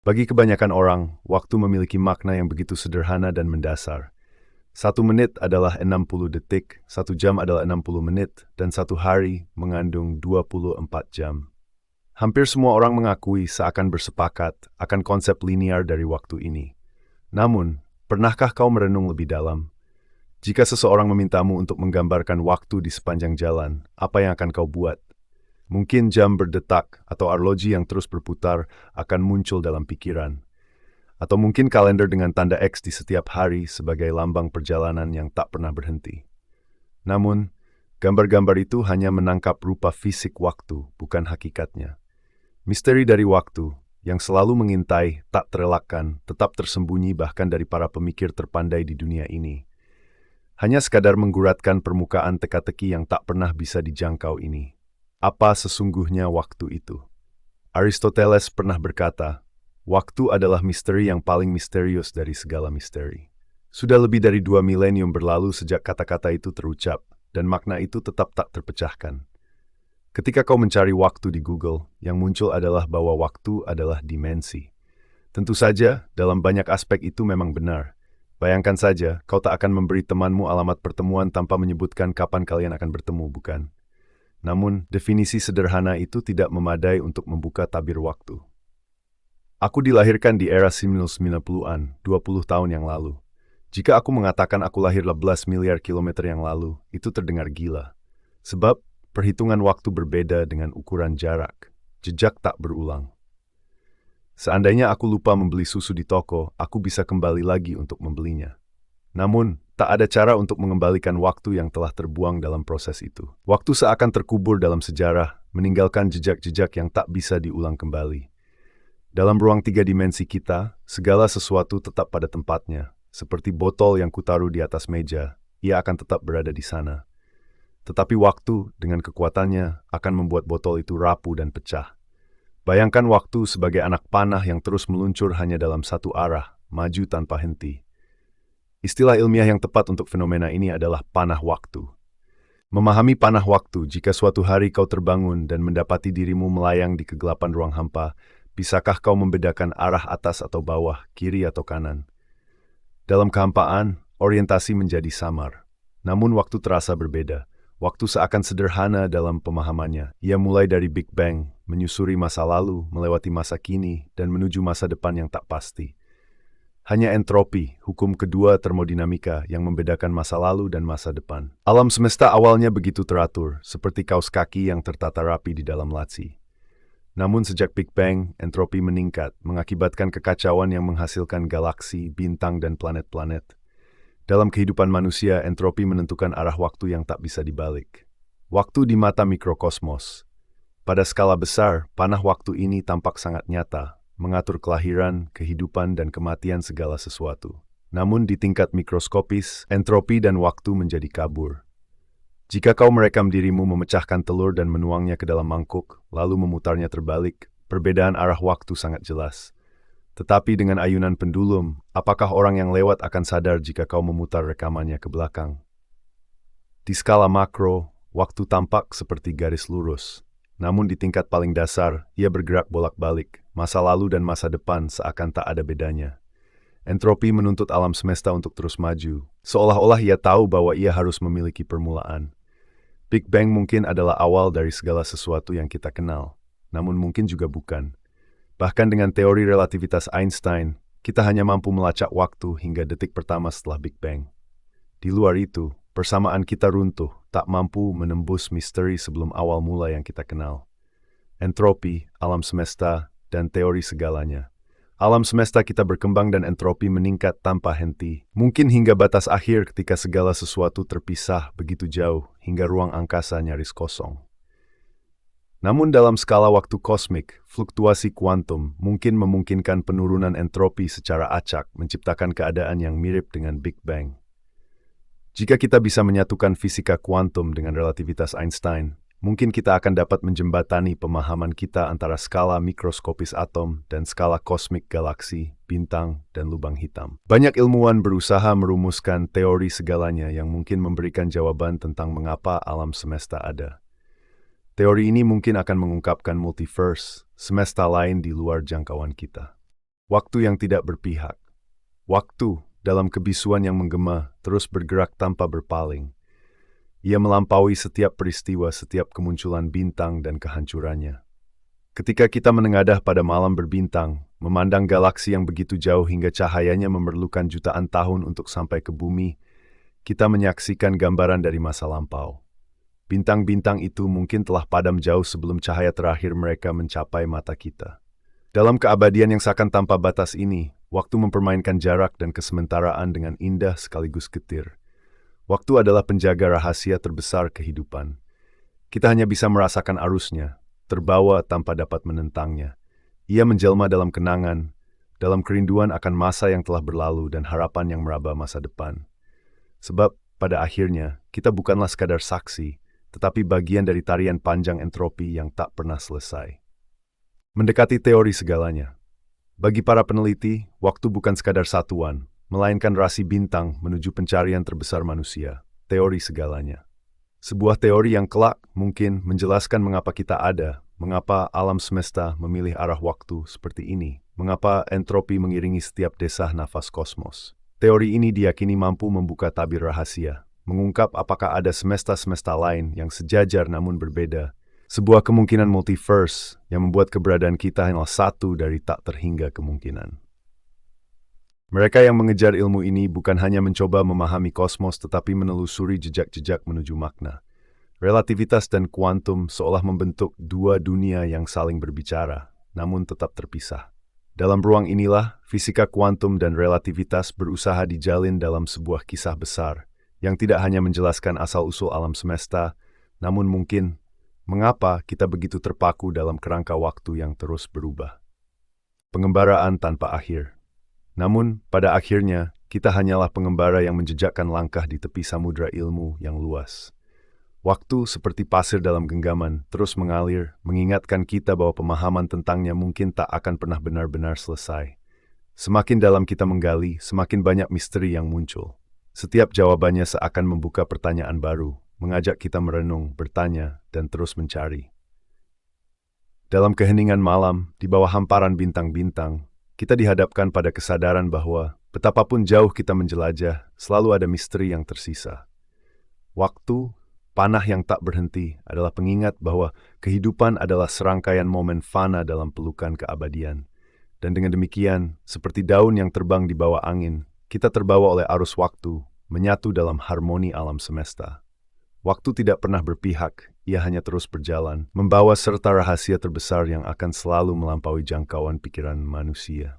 Bagi kebanyakan orang, waktu memiliki makna yang begitu sederhana dan mendasar. 1 menit adalah 60 detik, 1 jam adalah 60 menit, dan 1 hari mengandung 24 jam. Hampir semua orang mengakui seakan bersepakat akan konsep linear dari waktu ini. Namun, pernahkah kau merenung lebih dalam? Jika seseorang memintamu untuk menggambarkan waktu di sepanjang jalan, apa yang akan kau buat? Mungkin jam berdetak atau arloji yang terus berputar akan muncul dalam pikiran. Atau mungkin kalender dengan tanda X di setiap hari sebagai lambang perjalanan yang tak pernah berhenti. Namun, gambar-gambar itu hanya menangkap rupa fisik waktu, bukan hakikatnya. Misteri dari waktu, yang selalu mengintai, tak terelakkan, tetap tersembunyi bahkan dari para pemikir terpandai di dunia ini. Hanya sekadar mengguratkan permukaan teka-teki yang tak pernah bisa dijangkau ini. Apa sesungguhnya waktu itu? Aristoteles pernah berkata, waktu adalah misteri yang paling misterius dari segala misteri. Sudah lebih dari 2 milenium berlalu sejak kata-kata itu terucap, dan makna itu tetap tak terpecahkan. Ketika kau mencari waktu di Google, yang muncul adalah bahwa waktu adalah dimensi. Tentu saja, dalam banyak aspek itu memang benar. Bayangkan saja, kau tak akan memberi temanmu alamat pertemuan tanpa menyebutkan kapan kalian akan bertemu, bukan? Namun, definisi sederhana itu tidak memadai untuk membuka tabir waktu. Aku dilahirkan di era 1990-an, 20 tahun yang lalu. Jika aku mengatakan aku lahir 11 miliar kilometer yang lalu, itu terdengar gila. Sebab, perhitungan waktu berbeda dengan ukuran jarak. Jejak tak berulang. Seandainya aku lupa membeli susu di toko, aku bisa kembali lagi untuk membelinya. Namun, tak ada cara untuk mengembalikan waktu yang telah terbuang dalam proses itu. Waktu seakan terkubur dalam sejarah, meninggalkan jejak-jejak yang tak bisa diulang kembali. Dalam ruang 3 dimensi kita, segala sesuatu tetap pada tempatnya. Seperti botol yang kutaruh di atas meja, ia akan tetap berada di sana. Tetapi waktu, dengan kekuatannya, akan membuat botol itu rapuh dan pecah. Bayangkan waktu sebagai anak panah yang terus meluncur hanya dalam satu arah, maju tanpa henti. Istilah ilmiah yang tepat untuk fenomena ini adalah panah waktu. Memahami panah waktu, jika suatu hari kau terbangun dan mendapati dirimu melayang di kegelapan ruang hampa, bisakah kau membedakan arah atas atau bawah, kiri atau kanan? Dalam kehampaan, orientasi menjadi samar. Namun waktu terasa berbeda. Waktu seakan sederhana dalam pemahamannya. Ia mulai dari Big Bang, menyusuri masa lalu, melewati masa kini, dan menuju masa depan yang tak pasti. Hanya entropi, hukum kedua termodinamika yang membedakan masa lalu dan masa depan. Alam semesta awalnya begitu teratur, seperti kaos kaki yang tertata rapi di dalam laci. Namun sejak Big Bang, entropi meningkat, mengakibatkan kekacauan yang menghasilkan galaksi, bintang, dan planet-planet. Dalam kehidupan manusia, entropi menentukan arah waktu yang tak bisa dibalik. Waktu di mata mikrokosmos. Pada skala besar, panah waktu ini tampak sangat nyata, mengatur kelahiran, kehidupan, dan kematian segala sesuatu. Namun di tingkat mikroskopis, entropi dan waktu menjadi kabur. Jika kau merekam dirimu memecahkan telur dan menuangnya ke dalam mangkuk, lalu memutarnya terbalik, perbedaan arah waktu sangat jelas. Tetapi dengan ayunan pendulum, apakah orang yang lewat akan sadar jika kau memutar rekamannya ke belakang? Di skala makro, waktu tampak seperti garis lurus. Namun di tingkat paling dasar, ia bergerak bolak-balik. Masa lalu dan masa depan seakan tak ada bedanya. Entropi menuntut alam semesta untuk terus maju, seolah-olah ia tahu bahwa ia harus memiliki permulaan. Big Bang mungkin adalah awal dari segala sesuatu yang kita kenal, namun mungkin juga bukan. Bahkan dengan teori relativitas Einstein, kita hanya mampu melacak waktu hingga detik pertama setelah Big Bang. Di luar itu, persamaan kita runtuh, tak mampu menembus misteri sebelum awal mula yang kita kenal. Entropi, alam semesta, dan teori segalanya. Alam semesta kita berkembang dan entropi meningkat tanpa henti. Mungkin hingga batas akhir ketika segala sesuatu terpisah begitu jauh, hingga ruang angkasa nyaris kosong. Namun dalam skala waktu kosmik, fluktuasi kuantum mungkin memungkinkan penurunan entropi secara acak menciptakan keadaan yang mirip dengan Big Bang. Jika kita bisa menyatukan fisika kuantum dengan relativitas Einstein, mungkin kita akan dapat menjembatani pemahaman kita antara skala mikroskopis atom dan skala kosmik galaksi, bintang, dan lubang hitam. Banyak ilmuwan berusaha merumuskan teori segalanya yang mungkin memberikan jawaban tentang mengapa alam semesta ada. Teori ini mungkin akan mengungkapkan multiverse, semesta lain di luar jangkauan kita. Waktu yang tidak berpihak. Waktu, dalam kebisuan yang menggema, terus bergerak tanpa berpaling. Ia melampaui setiap peristiwa, setiap kemunculan bintang dan kehancurannya. Ketika kita menengadah pada malam berbintang, memandang galaksi yang begitu jauh hingga cahayanya memerlukan jutaan tahun untuk sampai ke bumi, kita menyaksikan gambaran dari masa lampau. Bintang-bintang itu mungkin telah padam jauh sebelum cahaya terakhir mereka mencapai mata kita. Dalam keabadian yang seakan tanpa batas ini, waktu mempermainkan jarak dan kesementaraan dengan indah sekaligus getir. Waktu adalah penjaga rahasia terbesar kehidupan. Kita hanya bisa merasakan arusnya, terbawa tanpa dapat menentangnya. Ia menjelma dalam kenangan, dalam kerinduan akan masa yang telah berlalu dan harapan yang meraba masa depan. Sebab, pada akhirnya, kita bukanlah sekadar saksi, tetapi bagian dari tarian panjang entropi yang tak pernah selesai. Mendekati teori segalanya. Bagi para peneliti, waktu bukan sekadar satuan, melainkan rasi bintang menuju pencarian terbesar manusia, teori segalanya. Sebuah teori yang kelak mungkin menjelaskan mengapa kita ada, mengapa alam semesta memilih arah waktu seperti ini, mengapa entropi mengiringi setiap desah nafas kosmos. Teori ini diyakini mampu membuka tabir rahasia, mengungkap apakah ada semesta-semesta lain yang sejajar namun berbeda, sebuah kemungkinan multiverse yang membuat keberadaan kita hanyalah satu dari tak terhingga kemungkinan. Mereka yang mengejar ilmu ini bukan hanya mencoba memahami kosmos tetapi menelusuri jejak-jejak menuju makna. Relativitas dan kuantum seolah membentuk dua dunia yang saling berbicara, namun tetap terpisah. Dalam ruang inilah, fisika kuantum dan relativitas berusaha dijalin dalam sebuah kisah besar, yang tidak hanya menjelaskan asal-usul alam semesta, namun mungkin mengapa kita begitu terpaku dalam kerangka waktu yang terus berubah. Pengembaraan tanpa akhir. Namun, pada akhirnya, kita hanyalah pengembara yang menjejakkan langkah di tepi samudra ilmu yang luas. Waktu seperti pasir dalam genggaman terus mengalir, mengingatkan kita bahwa pemahaman tentangnya mungkin tak akan pernah benar-benar selesai. Semakin dalam kita menggali, semakin banyak misteri yang muncul. Setiap jawabannya seakan membuka pertanyaan baru, mengajak kita merenung, bertanya, dan terus mencari. Dalam keheningan malam, di bawah hamparan bintang-bintang, kita dihadapkan pada kesadaran bahwa betapapun jauh kita menjelajah, selalu ada misteri yang tersisa. Waktu, panah yang tak berhenti, adalah pengingat bahwa kehidupan adalah serangkaian momen fana dalam pelukan keabadian. Dan dengan demikian, seperti daun yang terbang di bawah angin, kita terbawa oleh arus waktu, menyatu dalam harmoni alam semesta. Waktu tidak pernah berpihak, ia hanya terus berjalan, membawa serta rahasia terbesar yang akan selalu melampaui jangkauan pikiran manusia.